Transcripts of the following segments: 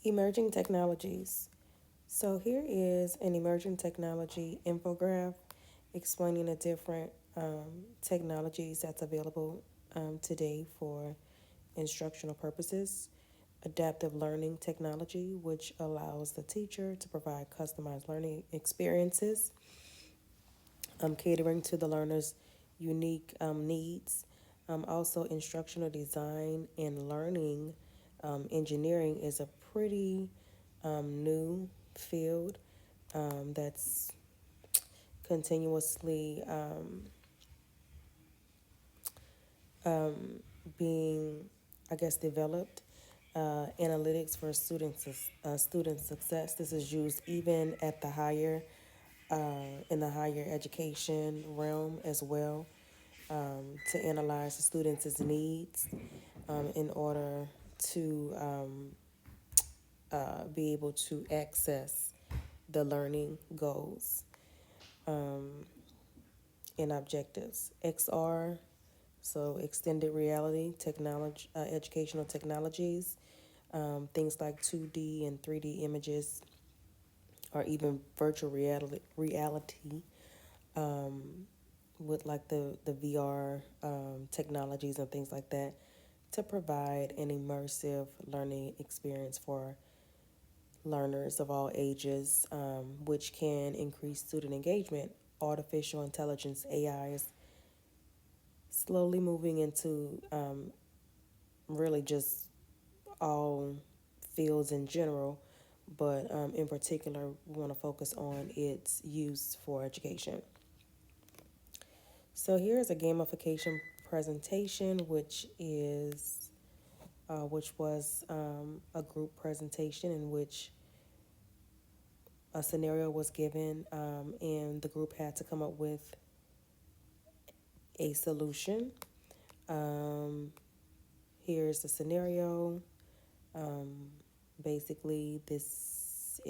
Emerging technologies. So here is an emerging technology infographic explaining the different technologies that's available today for instructional purposes. Adaptive learning technology, which allows the teacher to provide customized learning experiences, catering to the learner's unique needs. Also, instructional design and learning engineering is a pretty new field that's continuously being, I guess, developed. Analytics for student success. This is used even at the higher in the higher education realm as well, to analyze the students' needs in order to be able to access the learning goals and objectives. XR, so extended reality technology, educational technologies, things like 2D and 3D images, or even virtual reality with like the VR technologies and things like that to provide an immersive learning experience for learners of all ages, which can increase student engagement. Artificial intelligence, AI, is slowly moving into really just all fields in general, but in particular, we want to focus on its use for education. So here's a gamification presentation, which was a group presentation in which a scenario was given, and the group had to come up with a solution. Um, Here's the scenario. Um, Basically, this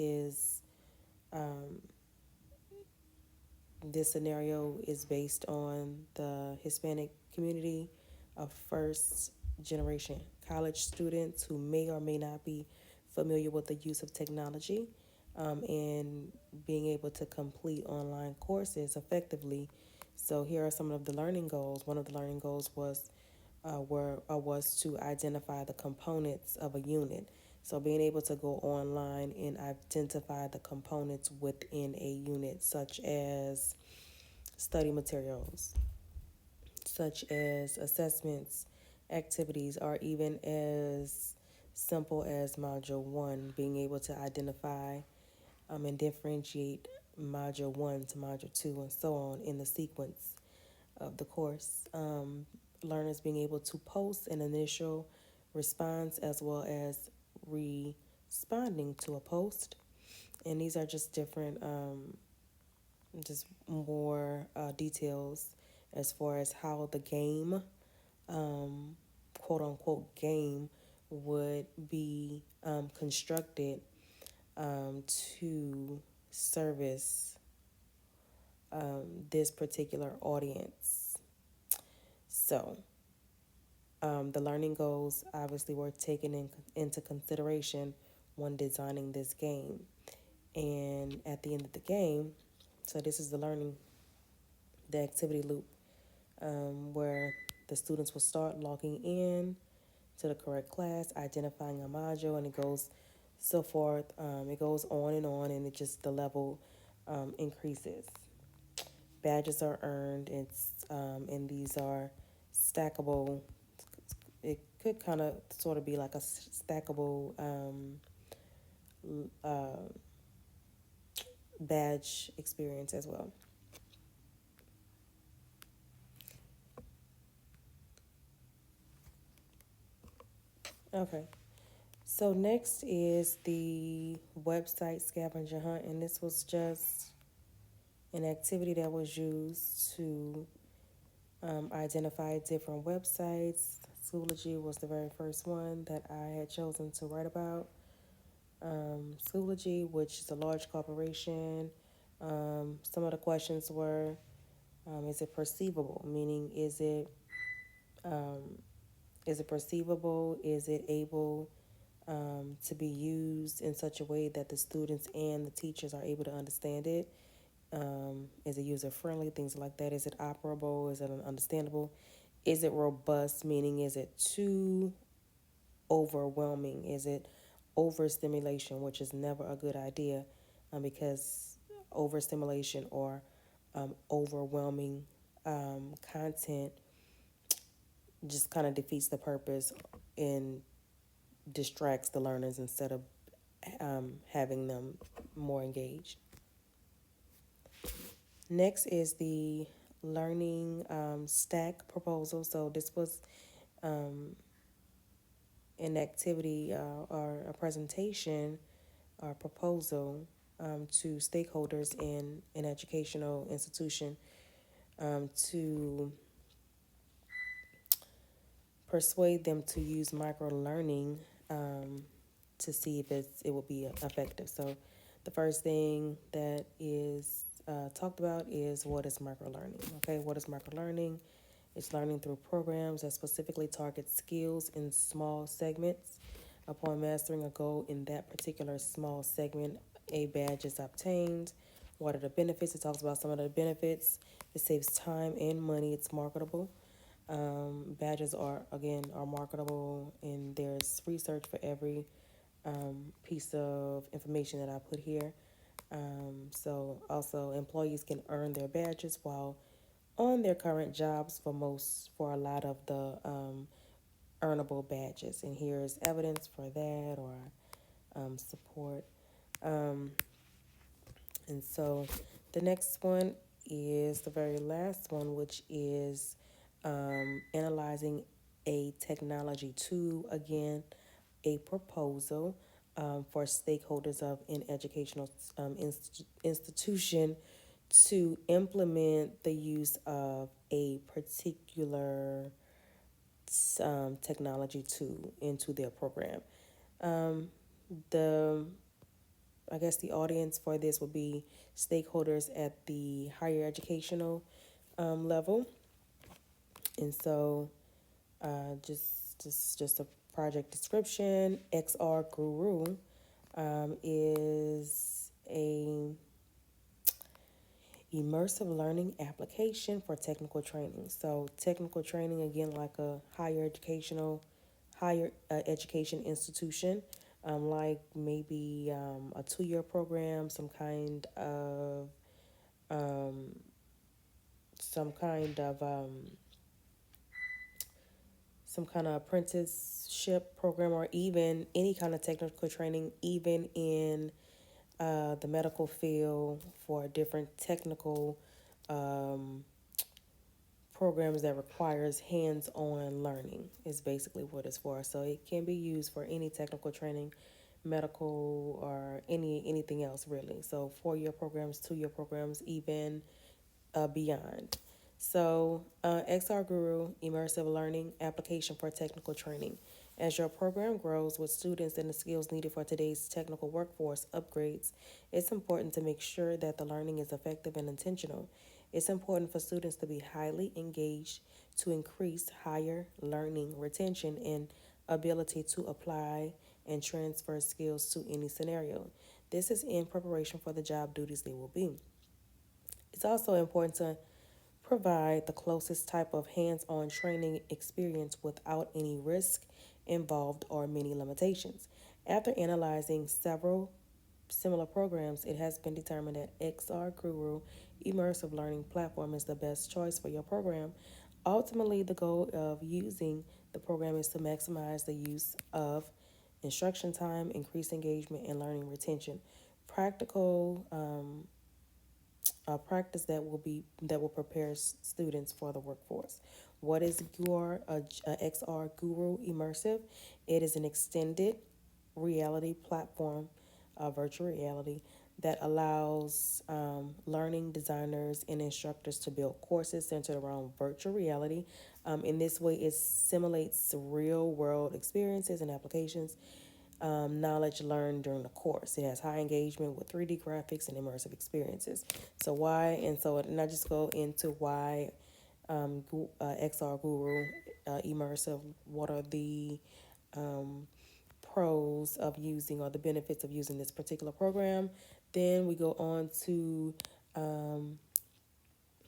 scenario is based on the Hispanic community of first generation college students who may or may not be familiar with the use of technology, and being able to complete online courses effectively. So here are some of the learning goals. One of the learning goals was to identify the components of a unit. So being able to go online and identify the components within a unit, such as study materials, such as assessments, activities, or even as simple as Module 1, being able to identify and differentiate Module 1 to Module 2 and so on in the sequence of the course. Learners being able to post an initial response as well as responding to a post. And these are just different, just more details as far as how the game, quote unquote, game would be constructed to service this particular audience. So, the learning goals obviously were taken into consideration when designing this game. And at the end of the game, so this is the activity loop, where the students will start logging in to the correct class, identifying a module, and it goes so forth. It goes on, and it just the level increases. Badges are earned. And these are stackable. It could kind of sort of be like a stackable badge experience as well. Okay. So next is the website scavenger hunt, and this was just an activity that was used to identify different websites. Schoology was the very first one that I had chosen to write about. Schoology, which is a large corporation. Some of the questions were: is it perceivable? Meaning, um, is it perceivable? Is it able to be used in such a way that the students and the teachers are able to understand it. Is it user friendly? Things like that. Is it operable? Is it understandable? Is it robust? Meaning, is it too overwhelming? Is it overstimulation, which is never a good idea, because overstimulation or overwhelming content just kind of defeats the purpose and distracts the learners instead of having them more engaged. Next is the learning stack proposal. So this was an activity or a presentation or proposal to stakeholders in an educational institution to persuade them to use micro learning to see if it will be effective. So the first thing that is talked about is what is micro learning. Okay, what is micro learning? It's learning through programs that specifically target skills in small segments. Upon mastering a goal in that particular small segment, a badge is obtained. What are the benefits? It talks about some of the benefits. It saves time and money. It's marketable. Badges are marketable, and there's research for every piece of information that I put here. So also employees can earn their badges while on their current jobs for a lot of the earnable badges. And here's evidence for that or support. Um, and so the next one is the very last one, which is analyzing a technology tool. Again, a proposal for stakeholders of an educational institution to implement the use of a particular technology tool into their program. Um, the I guess the audience for this would be stakeholders at the higher educational level, and so just a project description. XR Guru is a immersive learning application for technical training. So technical training, again, like a higher education institution, like maybe a 2 year program, um, some kind of some kind of apprenticeship program, or even any kind of technical training, even in the medical field for different technical um, programs that requires hands-on learning is basically what it's for. So it can be used for any technical training, medical, or anything else really. So 4 year programs, 2 year programs, even beyond. So, XR Guru Immersive Learning Application for Technical Training. As your program grows with students and the skills needed for today's technical workforce upgrades, it's important to make sure that the learning is effective and intentional. It's important for students to be highly engaged to increase higher learning retention and ability to apply and transfer skills to any scenario. This is in preparation for the job duties they will be. It's also important to provide the closest type of hands on training experience without any risk involved or many limitations. After analyzing several similar programs, it has been determined that XR Guru Immersive Learning Platform is the best choice for your program. Ultimately, the goal of using the program is to maximize the use of instruction time, increase engagement, and learning retention. Practical practice that will prepare students for the workforce. What is XR Guru Immersive? It is an extended reality platform, virtual reality, that allows learning designers and instructors to build courses centered around virtual reality. In this way, it simulates real world experiences and applications, knowledge learned during the course. It has high engagement with 3D graphics and immersive experiences. So and I just go into why XR Guru Immersive. What are the pros of using or the benefits of using this particular program. Then we go on um,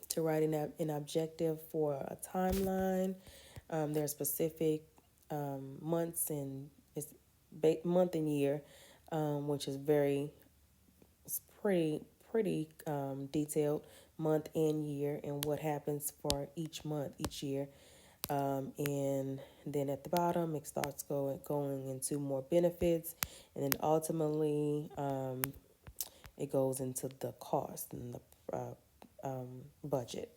to writing an objective for a timeline. There are specific months and it's month and year, which is very it's pretty detailed, month and year, and what happens for each month each year. And then at the bottom it starts going into more benefits, and then ultimately it goes into the cost and the budget.